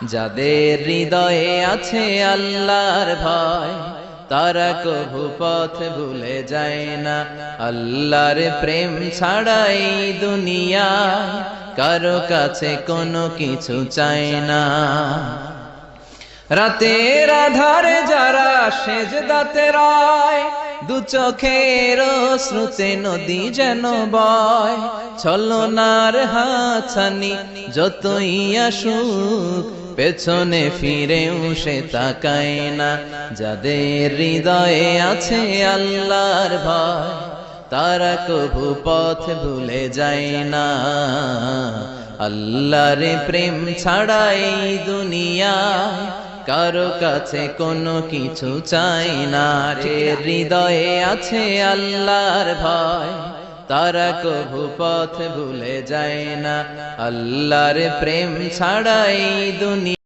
যাদের হৃদয়ে আছে আল্লাহর ভয়, তারা কভু পথ ভুলে যায় না। আল্লাহর প্রেম ছাড়া এই দুনিয়ায় কারো কাছে কোনো কিছু চায় না। রাতের আধারে যারা সেজদাতে রয়, দু চোখের শ্রুতে নদী যেন বয়। ছলনার হাতছানি যতই আসুক, পেছনে ফিরেও সে তাকায় না। যাদের হৃদয়ে আছে আল্লাহর ভয়, তারা কভু পথ ভুলে যায় না। আল্লাহর প্রেম ছাড়া এই দুনিয়ায় কারো কাছে কোনো কিছু চাই না। যে হৃদয়ে আছে আল্লাহর ভয়, তারা কভু পথ ভুলে যায় না। আল্লাহর প্রেম ছাড়া এই দুনিয়া